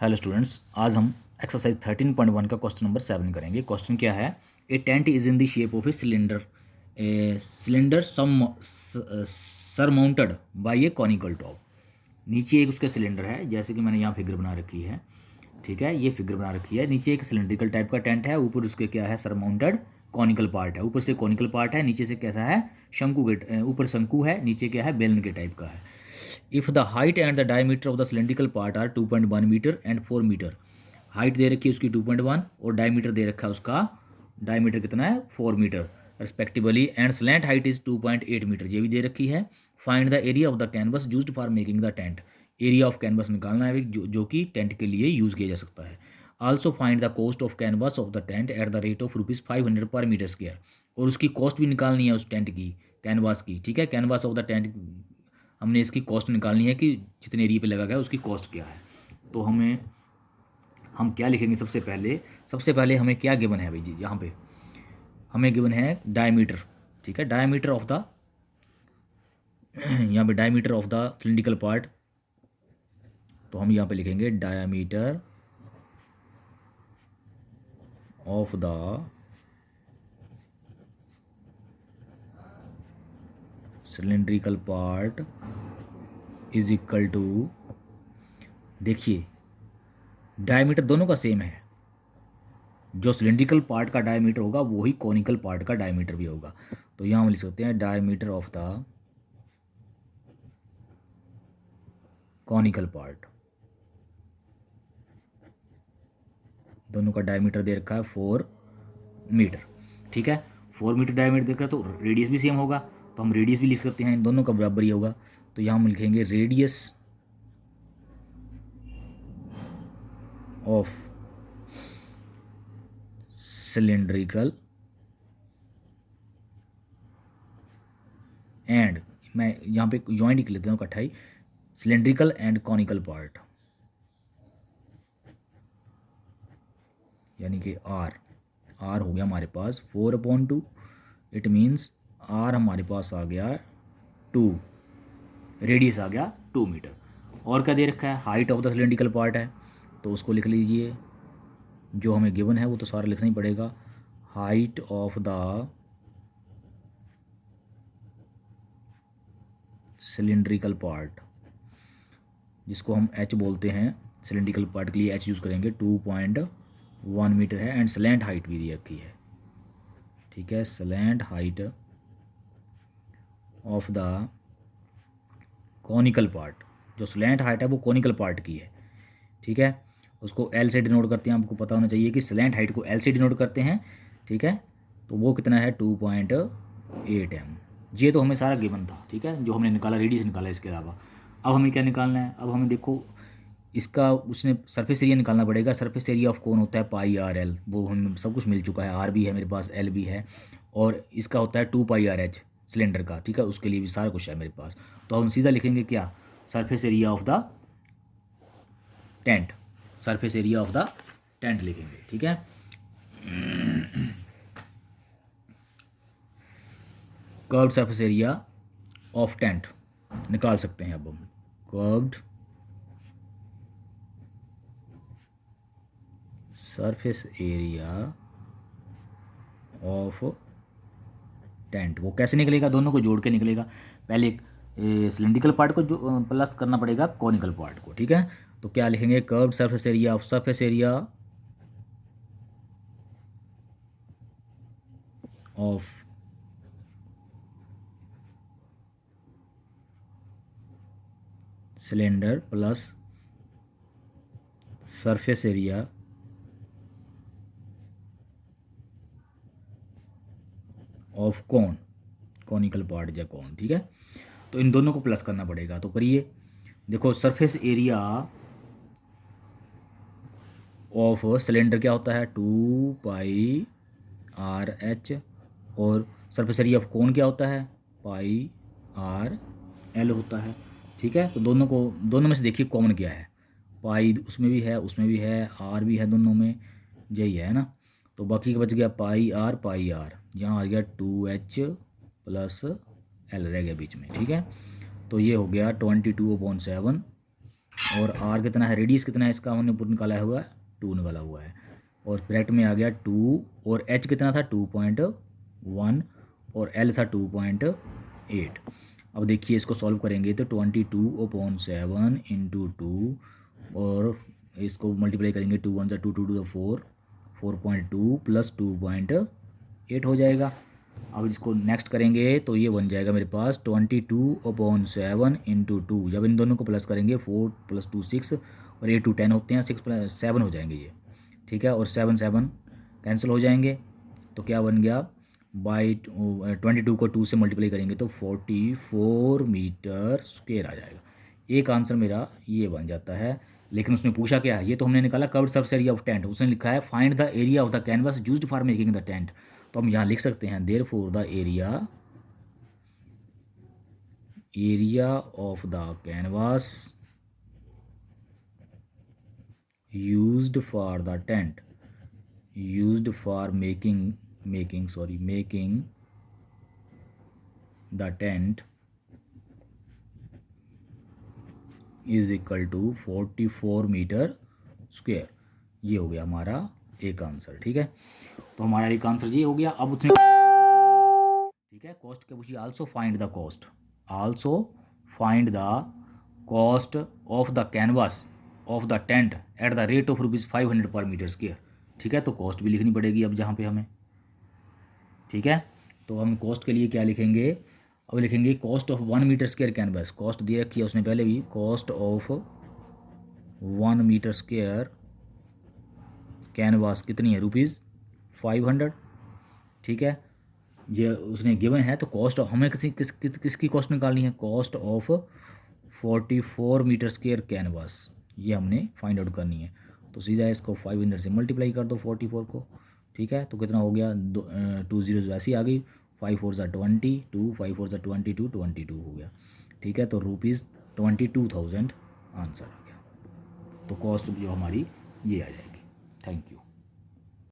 Hello students, आज हम exercise 13.1 का क्वेश्चन नंबर 7 करेंगे। क्वेश्चन क्या है? A tent is in the shape of a cylinder surmounted by a conical top. नीचे एक उसका सिलेंडर है, जैसे कि मैंने यहाँ फिगर बना रखी है। ठीक है, ये फिगर बना रखी है। नीचे एक सिलेंड्रिकल टाइप का टेंट है, ऊपर उसके क्या है, सरमाउंटेड कॉनिकल पार्ट है। ऊपर से कॉनिकल पार्ट है, नीचे से कैसा है, शंकु के ऊपर शंकु है, नीचे क्या है, बेलन के टाइप का है। If the height and the diameter of the cylindrical part are 2.1 metre and 4 metre. Height दे रखी है उसकी 2.1 और डायमीटर दे रखा है उसका, डायमीटर कितना है, 4 metre respectively, and slant height is 2.8 metre, ये भी दे रखी है। Find the area of the canvas used for making the tent. Area of canvas निकालना है जो कि टेंट के लिए यूज़ किया जा सकता है। Also find the cost of canvas of the tent at the rate of ₹500 पर मीटर स्क्वायर। और उसकी कॉस्ट भी निकालनी है उस टेंट की, कैनवास की। ठीक है, कैनवास ऑफ द टेंट हमने इसकी कॉस्ट निकालनी है कि जितने एरिया पे लगा गया उसकी कॉस्ट क्या है। तो हम क्या लिखेंगे? सबसे पहले हमें क्या गिवन है भाई जी? यहाँ पे हमें गिवन है डायमीटर। ठीक है, डायमीटर ऑफ द यहाँ पे diameter of the cylindrical part, तो हम यहाँ पे लिखेंगे diameter of the cylindrical part is equal to, देखिए डायमीटर दोनों का सेम है। जो सिलिंड्रिकल पार्ट का डायमीटर होगा वही कॉनिकल पार्ट का डायमीटर भी होगा। तो यहाँ हम लिख सकते हैं diameter of the conical part. दोनों का डायमीटर दे रखा है 4 मीटर। ठीक है, 4 मीटर डायमीटर दे रखा है, तो रेडियस भी सेम होगा, तो हम रेडियस भी लिख सकते हैं, दोनों का बराबर ही होगा। तो यहाँ हम लिखेंगे रेडियस ऑफ सिलिंड्रिकल एंड, मैं यहाँ पे जॉइंट लिख लेता हूँ इकट्ठा ही, सिलिंड्रिकल एंड कॉनिकल पार्ट, यानी कि आर हो गया हमारे पास 4/2। इट मीन्स आर हमारे पास आ गया 2, रेडियस आ गया 2 मीटर। और क्या दे रखा है? Height of the cylindrical part है, तो उसको लिख लीजिए। जो हमें गिवन है वो तो सारा लिखना ही पड़ेगा। Height of the cylindrical part, जिसको हम एच बोलते हैं, सिलिंड्रिकल पार्ट के लिए एच यूज़ करेंगे, 2.1 मीटर है। एंड स्लैंट हाइट भी दी रखी है। ठीक है, slant height of the conical part, जो स्लैंट हाइट है वो कॉनिकल पार्ट की है। ठीक है, उसको एल से डिनोट करते हैं। आपको पता होना चाहिए कि स्लैंट हाइट को एल से डिनोट करते हैं। ठीक है, तो वो कितना है, 2.8 m। ये तो हमें सारा गिवन था। ठीक है, जो हमने निकाला, रेडियस निकाला। इसके अलावा अब हमें क्या निकालना है? अब हमें देखो इसका उसने सरफेस एरिया निकालना पड़ेगा। सरफेस एरिया ऑफ कौन होता है, πr/l, वो हम सब कुछ मिल चुका है। आर भी है मेरे पास, एल भी है, और इसका होता है 2πr/h सिलेंडर का। ठीक है, उसके लिए भी सारा कुछ है मेरे पास। तो हम सीधा लिखेंगे क्या, surface area of the tent, surface area of the tent लिखेंगे। ठीक है, curved surface area of tent निकाल सकते हैं अब हम। Curved surface area of tent, वो कैसे निकलेगा? दोनों को जोड़ के निकलेगा। पहले सिलिंड्रिकल पार्ट को जो प्लस करना पड़ेगा कॉनिकल पार्ट को। ठीक है, तो क्या लिखेंगे, curved surface area of surface area of cylinder plus surface area of cone, conical part या कॉन। ठीक है, तो इन दोनों को प्लस करना पड़ेगा। तो करिए, देखो सरफेस एरिया ऑफ सिलेंडर क्या होता है, 2πr/h, और सरफेस एरिया ऑफ कॉन क्या होता है, πr/l होता है। ठीक है, तो दोनों में से देखिए कॉमन क्या है, पाई उसमें भी है, उसमें भी है, आर भी है, दोनों में यही है ना। तो बाकी का बच गया πr, यहाँ आ गया 2h + l रह गया बीच में। ठीक है, तो ये हो गया 22/7 और आर कितना है, रेडियस कितना है इसका हमने ऊपर निकाला हुआ है 2 निकाला हुआ है, और ब्रैकेट में आ गया 2, और एच कितना था 2.1, और एल था 2.8। अब देखिए इसको सॉल्व करेंगे तो 22/7 इंटू 2, और इसको मल्टीप्लाई करेंगे 2 1 2 2 2 4, 4.2 प्लस 2.8 हो जाएगा। अब इसको नेक्स्ट करेंगे तो ये बन जाएगा मेरे पास 22/7 इंटू 2। जब इन दोनों को प्लस करेंगे 4 + 2 6, और 8 2 10 होते हैं, 6 + 7 हो जाएंगे ये, ठीक है, और 7 7 कैंसिल हो जाएंगे। तो क्या बन गया, बाई 22 को 2 से मल्टीप्लाई करेंगे तो 44 मीटर स्क्वायर आ जाएगा। एक आंसर मेरा ये बन जाता है। लेकिन उसने पूछा क्या है, ये तो हमने निकाला curved surface area of tent, उसने लिखा है find the area of the canvas used for making the tent. तो हम यहाँ लिख सकते हैं therefore the area of the canvas used for the tent, used for making the tent is equal to 44 metre square. ये हो गया हमारा एक आंसर, ठीक है। तो हमारा एक आंसर ये हो गया। अब उसने ठीक है कॉस्ट क्या पूछिए, also find the cost, also find the cost of the canvas of the tent at the rate of ₹500 पर मीटर स्क्वायर। ठीक है, तो कॉस्ट भी लिखनी पड़ेगी अब जहाँ पे हमें, ठीक है। तो हम कॉस्ट के लिए क्या लिखेंगे, अब लिखेंगे cost of 1 metre square canvas, cost दे रखी है उसने पहले भी, cost of 1 metre square canvas कितनी है, ₹500, ठीक है। ये उसने गिवन है, तो कॉस्ट हमें किसकी कॉस्ट निकालनी है, cost of 44 metre square canvas, ये हमने फाइंड आउट करनी है। तो सीधा इसको 500 से मल्टीप्लाई कर दो 44 को, ठीक है। तो कितना हो गया, 2 जीरोज़ वैसी आ गई, 5 4 22, 5 4 22, 22 हो गया, ठीक है। तो ₹22,000 आंसर आ गया। तो कॉस्ट जो हमारी ये आ जाएगी। Thank you.